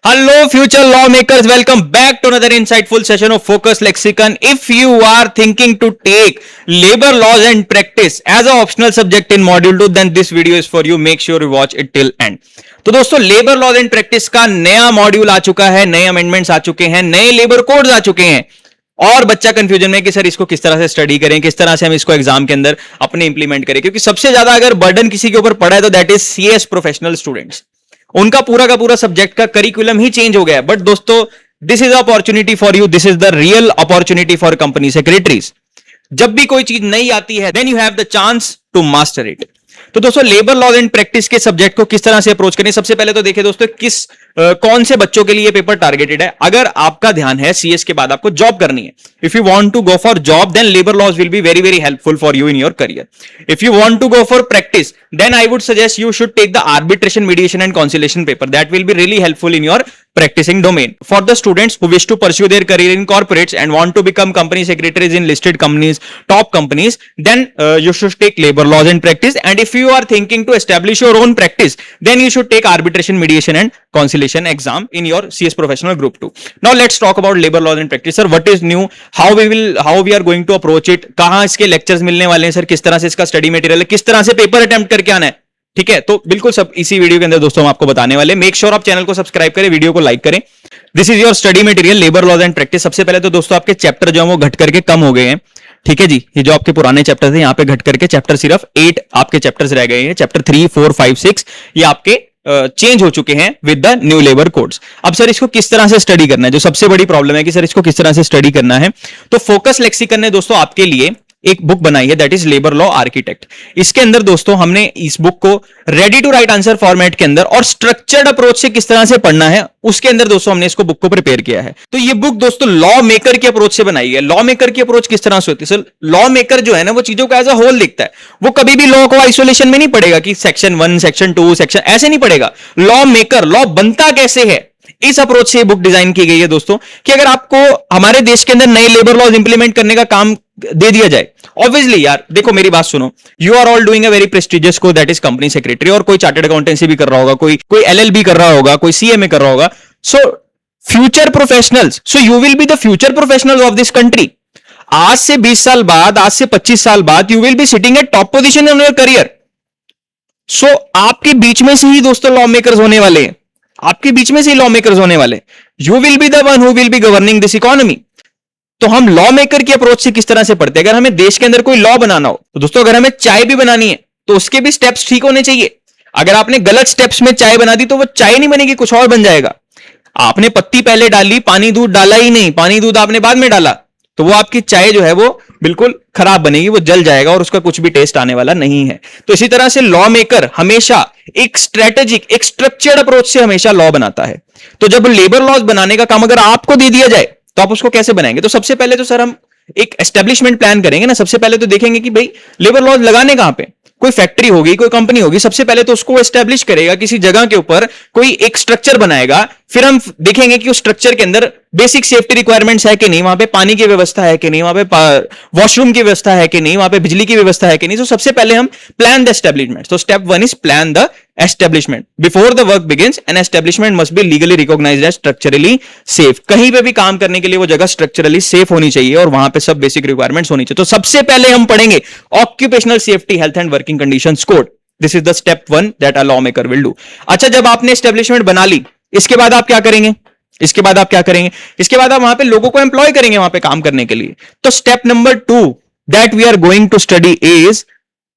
Hello, future lawmakers. Welcome back to another insightful session of Focus Lexicon. If you are thinking to take labor laws and practice as an optional subject in Module 2, then this video is for you. Make sure you watch it till end. तो दोस्तों labour laws and practice का नया module आ चुका है, नए amendments आ चुके हैं, नए लेबर कोड्स आ चुके हैं और बच्चा कंफ्यूजन में कि सर इसको किस तरह से स्टडी करें, किस तरह से हम इसको एग्जाम के अंदर अपने इंप्लीमेंट करें, क्योंकि सबसे ज्यादा अगर बर्डन किसी के ऊपर पड़ा है तो that is CS professional students. उनका पूरा का पूरा सब्जेक्ट का करिकुलम ही चेंज हो गया है। बट दोस्तों this is opportunity for you, this is the real opportunity for company secretaries. जब भी कोई चीज नई आती है then you have the chance to master it. तो दोस्तों लेबर लॉज एंड प्रैक्टिस के सब्जेक्ट को किस तरह से अप्रोच करें, सबसे पहले तो देखिए दोस्तों कौन से बच्चों के लिए पेपर टारगेटेड है। अगर आपका ध्यान है सीएस के बाद आपको जॉब करनी है, if you want to go for job then labour laws will be very very helpful for you in your career. If you want to go for practice then I would suggest you should take the arbitration, mediation and conciliation paper, that will be really helpful in your practicing domain. For the students who wish to pursue their career in corporates and want to become company secretaries in listed companies, top companies, then you should take labor laws and practice. And if you are thinking to establish your own practice, then you should take arbitration, mediation and conciliation exam in your CS professional group 2. Now let's talk about labor laws and practice. Sir, what is new? How we are going to approach it? कहाँ इसके lectures मिलने वाले हैं sir? किस तरह से इसका study material है? किस तरह से पेपर अटेम्प्ट करके आना है? ठीक है, तो बिल्कुल सब इसी वीडियो के अंदर दोस्तों हम आपको बताने वाले। मेक श्योर आप चैनल को सब्सक्राइब करें, वीडियो को लाइक करें। This is your study material labour laws and practice. सबसे पहले तो दोस्तों आपके चैप्टर जो है वो घट करके कम हो गए हैं। ठीक है जी, ये जो आपके पुराने चैप्टर थे यहाँ पे घट करके चैप्टर सिर्फ 8 आपके चैप्टर्स रह गए हैं। चैप्टर 3, 4, 5, 6 ये आपके चेंज हो चुके हैं with the new labour codes. अब सर इसको किस तरह से स्टडी करना है, जो सबसे बड़ी प्रॉब्लम है कि सर इसको किस तरह से स्टडी करना है, तो फोकस लेक्सिकन ने दोस्तों आपके लिए एक बुक बनाई है that is labour law architect. इसके अंदर दोस्तों हमने इस बुक को ready to write answer format के अंदर और स्ट्रक्चर्ड अप्रोच से किस तरह से पढ़ना है उसके अंदर दोस्तों हमने इसको बुक को प्रिपेयर किया है। तो ये बुक दोस्तों लॉ मेकर की अप्रोच से बनाई है। लॉ मेकर की अप्रोच किस तरह से होती है सर? लॉ मेकर जो है ना वो चीजों को एज अ होल देखता है, वो कभी भी लॉ को आइसोलेशन में नहीं पढ़ेगा कि सेक्शन 1, सेक्शन 2, सेक्शन ऐसे नहीं पढ़ेगा। लॉ मेकर, लॉ बनता कैसे है, इस अप्रोच से बुक डिजाइन की गई है दोस्तों। कि अगर आपको हमारे देश के अंदर नए लेबर लॉज इंप्लीमेंट करने का काम दे दिया जाए, ऑब्वियसली यार देखो मेरी बात सुनो, you are all doing a very prestigious course that is company secretary, और कोई चार्टर्ड अकाउंटेंसी भी कर रहा होगा, कोई एलएलबी कर रहा होगा, कोई सीएमए कर रहा होगा। So future professionals, so you will be the future professionals of this country. आज से 20 साल बाद, आज से 25 साल बाद you will be sitting at top position in your career. So आपके बीच में से ही दोस्तों लॉ मेकर्स होने वाले हैं, आपके बीच में से लॉ मेकर्स होने वाले। You will be the one who will be governing this economy. तो हम लॉ मेकर की अप्रोच से किस तरह से पढ़ते हैं? अगर हमें देश के अंदर कोई लॉ बनाना हो तो दोस्तों अगर हमें चाय भी बनानी है तो उसके भी स्टेप्स ठीक होने चाहिए। अगर आपने गलत स्टेप्स में चाय बना दी तो वो चाय नहीं बनेगी, कुछ और बन जाएगा। आपने पत्ती पहले डाली, पानी दूध डाला ही नहीं, पानी दूध आपने बाद में डाला, तो वो आपकी चाय जो है वो बिल्कुल खराब बनेगी, वो जल जाएगा और उसका कुछ भी टेस्ट आने वाला नहीं है। तो इसी तरह से लॉ मेकर हमेशा एक स्ट्रेटेजिक, एक स्ट्रक्चर्ड अप्रोच से हमेशा लॉ बनाता है। तो जब लेबर लॉज बनाने का काम अगर आपको दे दिया जाए तो आप उसको कैसे बनाएंगे? तो सबसे पहले तो सर हम एक एस्टेब्लिशमेंट प्लान करेंगे ना। सबसे पहले तो देखेंगे कि भाई लेबर लॉज लगाने कहां पे, कोई फैक्ट्री होगी, कोई कंपनी होगी, सबसे पहले तो उसको एस्टेब्लिश करेगा, किसी जगह के ऊपर कोई एक स्ट्रक्चर बनाएगा। फिर हम देखेंगे कि उस स्ट्रक्चर के अंदर बेसिक सेफ्टी रिक्वायरमेंट्स है कि नहीं, वहां पे पानी की व्यवस्था है कि नहीं, वहां पे वॉशरूम की व्यवस्था है कि नहीं, वहां पे बिजली की व्यवस्था है कि नहीं। तो सबसे पहले हम प्लान द एस्टेब्लिशमेंट। तो step 1 is plan the establishment. Before the work begins an establishment must be legally recognised as structurally safe. कहीं पे भी काम करने के लिए वो जगह स्ट्रक्चरली सेफ होनी चाहिए और वहां पे सब बेसिक रिक्वायरमेंट्स होनी चाहिए। तो सबसे पहले हम पढ़ेंगे occupational safety, health and working conditions code. This is the step 1 that a law maker will do. अच्छा, जब आपने एस्टेब्लिशमेंट बना ली, इसके बाद आप क्या करेंगे? इसके बाद आप वहां पे लोगों को एम्प्लॉय करेंगे वहां पे काम करने के लिए। तो step number 2 that we are going to study is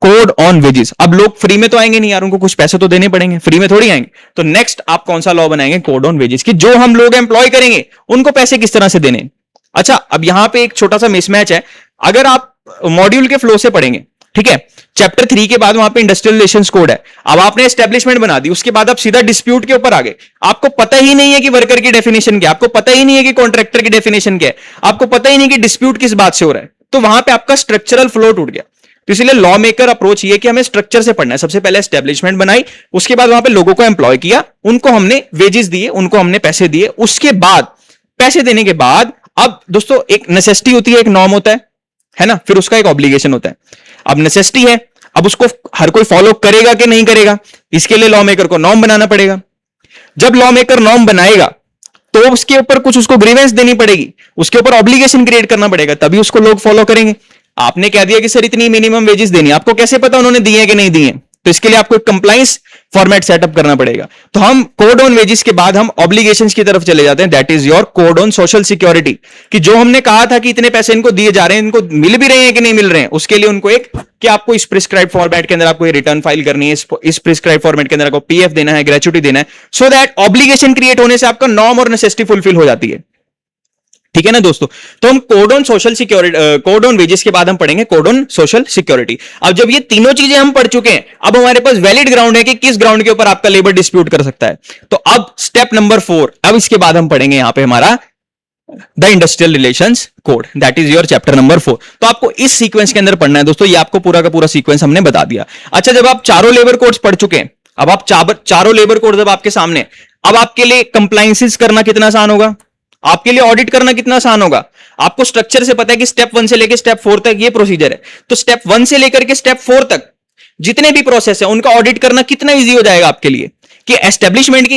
code on wages. अब लोग फ्री में तो आएंगे नहीं यार, उनको कुछ पैसे तो देने पड़ेंगे, फ्री में थोड़ी आएंगे। तो नेक्स्ट आप कौन सा लॉ बनाएंगे? कोड ऑन वेजेस, कि जो हम लोग एम्प्लॉय करेंगे उनको पैसे किस तरह से देने। अच्छा, अब यहां पे एक छोटा सा मिसमैच है। अगर आप मॉड्यूल के फ्लो से पढ़ेंगे, ठीक है, चैप्टर 3 के बाद वहां पे इंडस्ट्रियल रिलेशंस कोड है। अब आपने एस्टेब्लिशमेंट बना दी, उसके बाद आप सीधा डिस्प्यूट के ऊपर आ गए। आपको पता ही नहीं है कि वर्कर की डेफिनेशन क्या है, आपको पता ही नहीं है कि कॉन्ट्रैक्टर की डेफिनेशन क्या है, आपको पता ही नहीं कि डिस्प्यूट किस बात से हो रहा है। तो वहां पे आपका स्ट्रक्चरल फ्लो टूट गया। तो इसलिए लॉ मेकर अप्रोच ये कि हमें स्ट्रक्चर से पढ़ना है। सबसे पहले एस्टेब्लिशमेंट बनाई, उसके बाद वहां पे लोगों को एम्प्लॉय किया, उनको हमने वेजेस दिए, उनको हमने पैसे दिए। उसके बाद पैसे देने के बाद अब दोस्तों एक नेसेसिटी होती है, एक नॉर्म होता है ना, फिर उसका एक ऑब्लिगेशन होता है। अब नेसेसिटी है, अब उसको हर कोई फॉलो करेगा कि नहीं करेगा, इसके लिए लॉ मेकर को नॉर्म बनाना पड़ेगा। जब लॉ मेकर नॉर्म बनाएगा तो उसके ऊपर कुछ उसको ग्रीवेंस देनी पड़ेगी, उसके ऊपर ऑब्लिगेशन क्रिएट करना पड़ेगा, तभी उसको लोग फॉलो करेंगे। आपने कह दिया कि सर इतनी मिनिमम वेजेस देनी है, आपको कैसे पता उन्होंने दिए कि नहीं दिए? तो इसके लिए आपको एक कंप्लाइंस फॉर्मेट सेटअप करना पड़ेगा। तो हम कोड ऑन वेजेस के बाद हम ऑब्लिगेशंस की तरफ चले जाते हैं, that is your code on social security, कि जो हमने कहा था कि इतने पैसे इनको दिए जा रहे हैं, इनको मिल भी रहे हैं कि नहीं मिल रहे हैं, उसके लिए उनको एक कि आपको इस प्रिस्क्राइब फॉर्मेट के अंदर आपको रिटर्न फाइल करनी है, इस प्रिस्क्राइब फॉर्मेट के अंदर आपको पीएफ देना है, ग्रेच्युटी देना है, सो दैट ऑब्लिगेशन क्रिएट होने से आपका नॉर्म और नेसेसिटी फुलफिल हो जाती है। ठीक है ना दोस्तों? तो हम code on social security, code on wages के बाद हम पढ़ेंगे कोड ऑन सोशल सिक्योरिटी। अब जब ये तीनों चीजें हम पढ़ चुके हैं, अब हमारे पास वैलिड ग्राउंड है कि किस ग्राउंड के ऊपर आपका लेबर डिस्प्यूट कर सकता है। तो अब स्टेप नंबर 4, अब इसके बाद हम पढ़ेंगे यहां पे हमारा the industrial relations code, that is your chapter number 4। तो आपको इस सीक्वेंस के अंदर पढ़ना है दोस्तों, ये आपको पूरा का पूरा सीक्वेंस हमने बता दिया। अच्छा, जब आप चारों लेबर कोड्स पढ़ चुके हैं, अब आप चारों लेबर कोड जब आपके सामने, अब आपके लिए कंप्लायंसेस करना कितना आसान होगा, आपके लिए ऑडिट करना कितना आसान होगा। आपको स्ट्रक्चर से पता है कि स्टेप 1 से लेकर स्टेप 4 तक ये प्रोसीजर है, तो स्टेप 1 से लेकर के स्टेप 4 तक जितने भी प्रोसेस है उनका ऑडिट करना कितना इजी हो जाएगा आपके लिए, कि एस्टेब्लिशमेंट के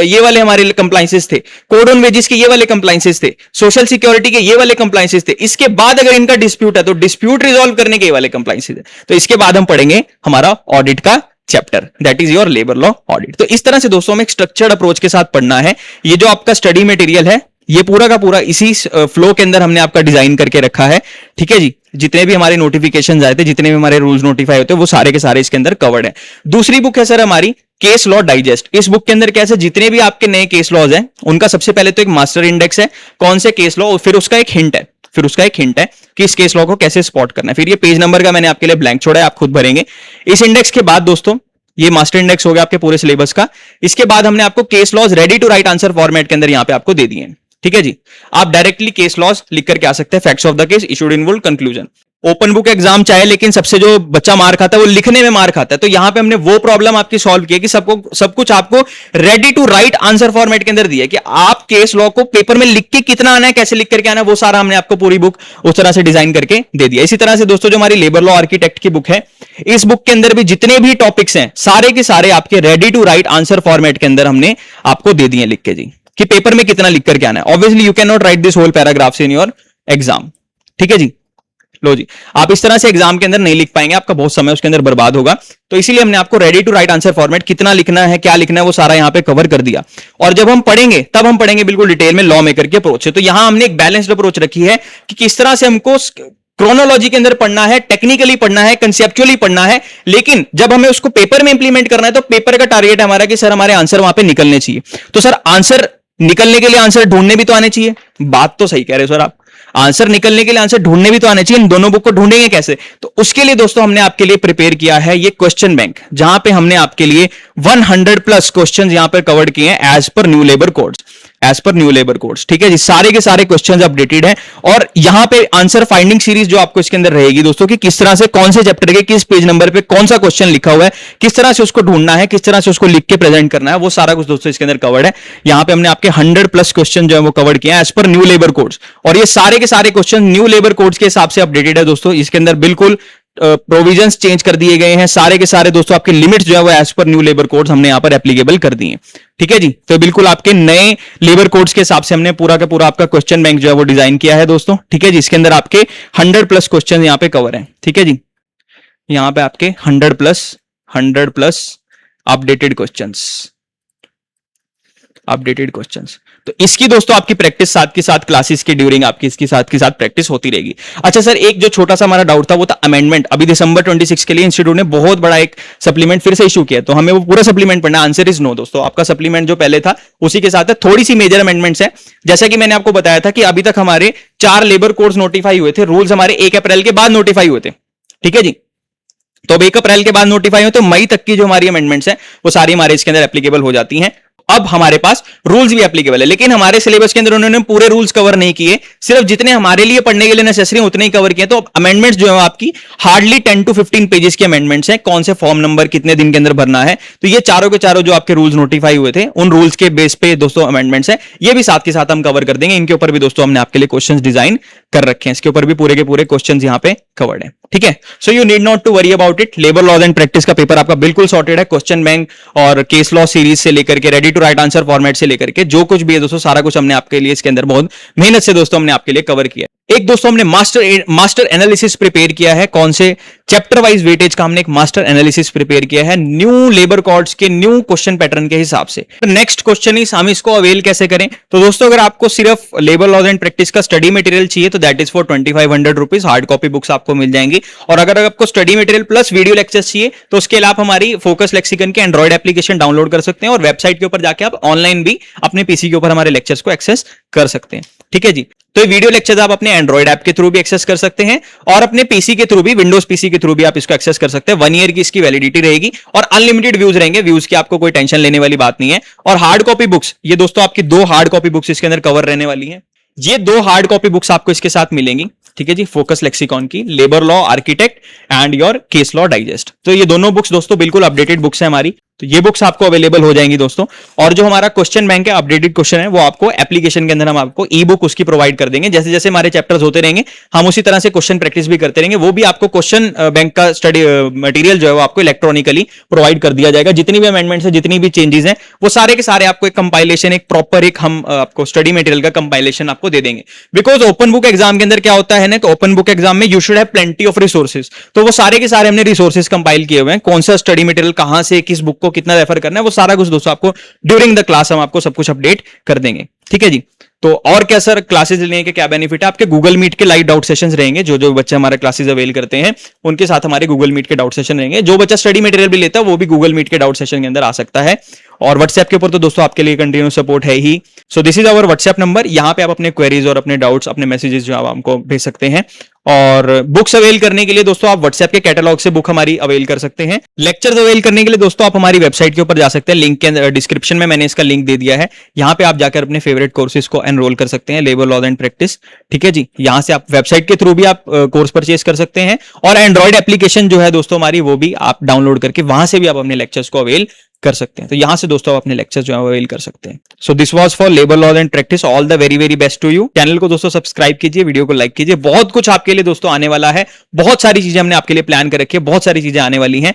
ये वाले हमारे कंप्लायंसेस थे, कोड ऑन वेजेस के ये वाले कंप्लायंसेस थे, सोशल सिक्योरिटी के ये वाले कंप्लायंसेस थे, इसके बाद अगर इनका डिस्प्यूट है तो डिस्प्यूट रिजॉल्व करने के ये वाले कंप्लायंसेस है। तो इसके बाद हम पढ़ेंगे हमारा ऑडिट का chapter, that is your labour law audit. तो इस तरह से दोस्तों हमें एक स्ट्रक्चर्ड अप्रोच के साथ पढ़ना है। ये जो आपका स्टडी मटेरियल है ये पूरा का पूरा इसी फ्लो के अंदर हमने आपका डिजाइन करके रखा है। ठीक है जी, जितने भी हमारे नोटिफिकेशंस आए थे, जितने भी हमारे रूल्स नोटिफाई होते हैं, वो सारे के सारे इसके अंदर कवर्ड है। दूसरी बुक है सर हमारी केस लॉ डाइजेस्ट। इस बुक के अंदर कैसे जितने भी आपके नए केस लॉज हैं उनका सबसे पहले तो एक मास्टर इंडेक्स है, कौन से केस लॉ, फिर उसका एक हिंट है, कि इस केस लॉ को कैसे स्पॉट करना है। फिर ये पेज नंबर का मैंने आपके लिए ब्लैंक छोड़ा है, आप खुद भरेंगे। इस इंडेक्स के बाद दोस्तों ये मास्टर इंडेक्स हो गया आपके पूरे सिलेबस का। इसके बाद हमने आपको case laws ready to write answer format के अंदर यहां पे आपको दे दिए हैं। ठीक है जी, आप डायरेक्टली केस लॉज लिख करके आ सकते हैं, facts of the case, issued in full, conclusion. Open book exam चाहे, लेकिन सबसे जो बच्चा मार खाता है वो लिखने में मार खाता है। तो यहां पे हमने वो प्रॉब्लम आपकी सॉल्व की है कि सब कुछ आपको ready to write answer format के अंदर दिया है, कि आप केस लॉ को पेपर में लिख के कितना आना है, कैसे लिख करके आना है, वो सारा हमने आपको पूरी बुक उस तरह से डिजाइन करके दे दिया। इसी तरह से दोस्तों जो हमारी लेबर लॉ आर्किटेक्ट की बुक है, इस बुक के अंदर भी जितने भी टॉपिक्स हैं सारे के सारे आपके ready to write answer format के अंदर हमने आपको दे दिए लिख के जी, कि पेपर में कितना लिख करके आना है। Obviously you can not write this whole paragraphs in your exam. ठीक है जी, लो जी, आप इस तरह से एग्जाम के अंदर नहीं लिख पाएंगे, आपका बहुत समय उसके अंदर बर्बाद होगा। तो इसीलिए हमने आपको ready to write answer format कितना लिखना है, क्या लिखना है, वो सारा यहां पे कवर कर दिया। और जब हम पढ़ेंगे तब हम पढ़ेंगे बिल्कुल डिटेल में लॉ मेकर के अप्रोच से। तो यहां हमने एक बैलेंस्ड अप्रोच रखी है कि किस तरह से हमको क्रोनोलॉजी के अंदर पढ़ना है, टेक्निकली पढ़ना है, कंसेप्चुअली पढ़ना है, लेकिन जब हमें उसको पेपर में इंप्लीमेंट करना है तो पेपर का टारगेट हमारा कि सर हमारे आंसर वहां पे निकलने चाहिए। तो सर आंसर निकलने के लिए आंसर ढूंढने भी तो आने चाहिए। बात तो सही कह रहे हो सर आप, आंसर निकलने के लिए आंसर ढूंढने भी तो आने चाहिए। इन दोनों बुक को ढूंढेंगे कैसे? तो उसके लिए दोस्तों हमने आपके लिए प्रिपेयर किया है ये क्वेश्चन बैंक, जहां पे हमने आपके लिए 100+ क्वेश्चंस यहां पर कवर्ड किए हैं as per new labour codes, ठीक है जी। सारे के सारे क्वेश्चंस अपडेटेड हैं और यहां पे आंसर फाइंडिंग सीरीज जो आपको इसके अंदर रहेगी दोस्तों, कि किस तरह से कौन से चैप्टर के किस पेज नंबर पे कौन सा क्वेश्चन लिखा हुआ है, किस तरह से उसको ढूंढना है, किस तरह से उसको लिख के प्रेजेंट करना है, वो सारा कुछ दोस्तों इसके अंदर कवर्ड है। यहां पे हमने आपके 100+ क्वेश्चन जो है वो कवर्ड किया है as per new labour codes, और ये सारे के सारे क्वेश्चन न्यू लेबर कोड्स के हिसाब से अपडेटेड है दोस्तों। इसके अंदर बिल्कुल प्रोविजंस चेंज कर दिए गए हैं, सारे के सारे दोस्तों आपके लिमिट्स जो है वो as per new labour codes हमने यहां पर एप्लीकेबल कर दिए हैं। ठीक है जी, तो बिल्कुल आपके नए लेबर कोड्स के हिसाब से हमने पूरा का पूरा आपका क्वेश्चन बैंक जो है वो डिजाइन किया है दोस्तों। ठीक है जी, इसके अंदर आपके 100+ क्वेश्चन यहां पे कवर है। ठीक है जी, यहां पे आपके 100+ अपडेटेड क्वेश्चंस। तो इसकी दोस्तों आपकी प्रैक्टिस साथ के साथ क्लासेस के ड्यूरिंग आपकी इसकी साथ के साथ प्रैक्टिस होती रहेगी। अच्छा सर, एक जो छोटा सा हमारा डाउट था वो था अमेंडमेंट। अभी दिसंबर 26 के लिए इंस्टीट्यूट ने बहुत बड़ा एक सप्लीमेंट फिर से इशू किया, तो हमें वो पूरा सप्लीमेंट पढ़ना। आंसर इज नो दोस्तों, आपका सप्लीमेंट जो पहले था उसी के साथ है, थोड़ी सी मेजर अमेंडमेंट्स है। जैसा कि मैंने आपको बताया था कि अभी तक हमारे 4 लेबर कोड्स नोटिफाई हुए थे, रूल्स हमारे 1 अप्रैल के बाद नोटिफाई हुए थे। ठीक है जी, तो अब 1 अप्रैल के बाद नोटिफाई हुए तो मई तक की जो हमारी अमेंडमेंट्स हैं वो सारी हमारे इसके अंदर एप्लीकेबल हो जाती हैं। अब हमारे पास रूल्स भी एप्लीकेबल है, लेकिन हमारे सिलेबस के अंदर उन्होंने पूरे रूल्स कवर नहीं किए, सिर्फ जितने हमारे लिए पढ़ने के लिए नेसेसरी उतने ही कवर किए। तो अमेंडमेंट्स जो है आपकी हार्डली 10 to 15 पेजेस की अमेंडमेंट्स हैं, कौन से फॉर्म नंबर कितने दिन के अंदर भरना है। तो ये चारों के चारों जो आपके रूल्स नोटिफाई हुए थे उन रूल्स के बेस पे दोस्तों अमेंडमेंट्स है, ये भी साथ के साथ हम कवर कर देंगे। इनके ऊपर भी दोस्तों हमने आपके लिए क्वेश्चन डिजाइन कर रखे हैं, इसके ऊपर भी पूरे के पूरे क्वेश्चन यहाँ पे कवर्ड है। ठीक है, so you need not to worry about it. Labour laws and practice का पेपर आपका बिल्कुल सॉर्टेड है। क्वेश्चन बैंक और केस लॉ सीरीज से लेकर के ready to write answer format से लेकर के जो कुछ भी है दोस्तों, सारा कुछ हमने आपके लिए इसके अंदर बहुत मेहनत से दोस्तों हमने आपके लिए कवर किया। एक दोस्तों हमने मास्टर एनालिसिस प्रिपेयर किया है। कौन से चैप्टर वाइज वेटेज का हमने एक मास्टर एनालिसिस प्रिपेयर किया है न्यू लेबर कोड्स के न्यू क्वेश्चन पैटर्न के हिसाब से। नेक्स्ट क्वेश्चन इज हम इसको अवेल कैसे करें। तो दोस्तों अगर आपको सिर्फ लेबर लॉज एंड प्रैक्टिस का स्टडी मटेरियल चाहिए तो that is for 2500 rupees, hard copy books आपको मिल जाएंगी। और अगर आपको study material plus video lectures चाहिए तो उसके लिए आप हमारी फोकस लेक्सिकन के एंड्रॉइड एप्लीकेशन डाउनलोड कर सकते हैं और वेबसाइट के ऊपर जाके आप ऑनलाइन भी अपने पीसी के ऊपर हमारे लेक्चर्स को एक्सेस कर सकते हैं। ठीक है जी। तो ये वीडियो लेक्चर्स आप अपने एंड्रॉइड ऐप के थ्रू भी एक्सेस कर सकते हैं और अपने पीसी के थ्रू भी, विंडोज पीसी के थ्रू भी आप इसको एक्सेस कर सकते हैं। 1 ईयर की इसकी वैलिडिटी रहेगी और अनलिमिटेड व्यूज रहेंगे। व्यूज की आपको कोई टेंशन लेने वाली बात नहीं है। और हार्ड कॉपी बुक्स, ये दोस्तों आपकी 2 हार्ड कॉपी बुक्स इसके अंदर कवर रहने वाली है। ये 2 हार्ड कॉपी बुक्स आपको इसके साथ मिलेंगी। ठीक है जी। फोकस लेक्सिकॉन की labour law architect and your case law digest. तो ये दोनों बुक्स दोस्तों बिल्कुल अपडेटेड बुक्स है हमारी, तो ये बुक्स आपको अवेलेबल हो जाएंगी दोस्तों। और जो हमारा क्वेश्चन बैंक है, अपडेटेड क्वेश्चन है, वो आपको एप्लीकेशन के अंदर हम आपको ई बुक उसकी प्रोवाइड कर देंगे। जैसे जैसे हमारे चैप्टर्स होते रहेंगे हम उसी तरह से क्वेश्चन प्रैक्टिस भी करते रहेंगे। वो भी आपको क्वेश्चन बैंक का स्टडी मटेरियल जो है वो आपको इलेक्ट्रॉनिकली प्रोवाइड कर दिया जाएगा। जितनी भी अमेंडमेंट्स है, जितनी भी चेंजेस हैं, वो सारे के सारे आपको एक कंपाइलेशन, एक प्रॉपर एक हम आपको स्टडी मटेरियल का कंपाइलेशन आपको दे देंगे। बिकॉज ओपन बुक एग्जाम के अंदर क्या होता है ना, कि ओपन बुक एग्जाम में you should have plenty of resources. तो वो सारे के सारे हमने रिसोर्सेज कंपाइल किए हुए हैं। कौन सा स्टडी मटेरियल कहां से, किस बुक को कितना रेफर करना है, वो सारा कुछ दोस्तों आपको ड्यूरिंग द क्लास हम आपको सब कुछ अपडेट कर देंगे। ठीक है जी। तो और क्या सर क्लासेस लेने के क्या बेनिफिट है, आपके गूगल मीट के लाइव डाउट सेशंस रहेंगे। जो जो बच्चे हमारे क्लासेस अवेल करते हैं उनके साथ हमारे गूगल मीट के डाउट सेशन रहेंगे। जो बच्चा स्टडी मटेरियल भी लेता है वो भी गूगल मीट के डाउट सेशन के अंदर आ सकता है। और व्हाट्सएप के ऊपर तो दोस्तों आपके लिए कंटिन्यू सपोर्ट है ही। So this is our WhatsApp number. यहाँ पे आप अपने क्वेरीज और अपने डाउट्स, अपने मैसेजेस जो आप हमको भेज सकते हैं। और बुक्स अवेल करने के लिए दोस्तों आप व्हाट्सएप के कैटलॉग से बुक हमारी अवेल कर सकते हैं। लेक्चर्स अवेल करने के लिए दोस्तों आप हमारी वेबसाइट के ऊपर जा सकते हैं। लिंक के डिस्क्रिप्शन में मैंने इसका लिंक दे दिया है। यहाँ पे आप जाकर अपने फेवरेट कोर्सेज को एनरोल कर सकते हैं, लेबर लॉ एंड प्रैक्टिस। ठीक है जी। यहाँ से आप वेबसाइट के थ्रू भी आप कोर्स परचेज कर सकते हैं और एंड्रॉइड एप्लीकेशन जो है दोस्तों हमारी, वो भी आप डाउनलोड करके वहां से भी आप अपने लेक्चर्स को अवेल कर सकते हैं। तो यहां से दोस्तों आप अपने लेक्चर्स जो है अवेल कर सकते हैं। So this was for labour law and practice. All the very very best to you. Channel को दोस्तों सब्सक्राइब कीजिए, वीडियो को लाइक कीजिए। बहुत कुछ आपके लिए दोस्तों आने वाला है। बहुत सारी चीजें हमने आपके लिए प्लान कर रखी है, बहुत सारी चीजें आने वाली हैं।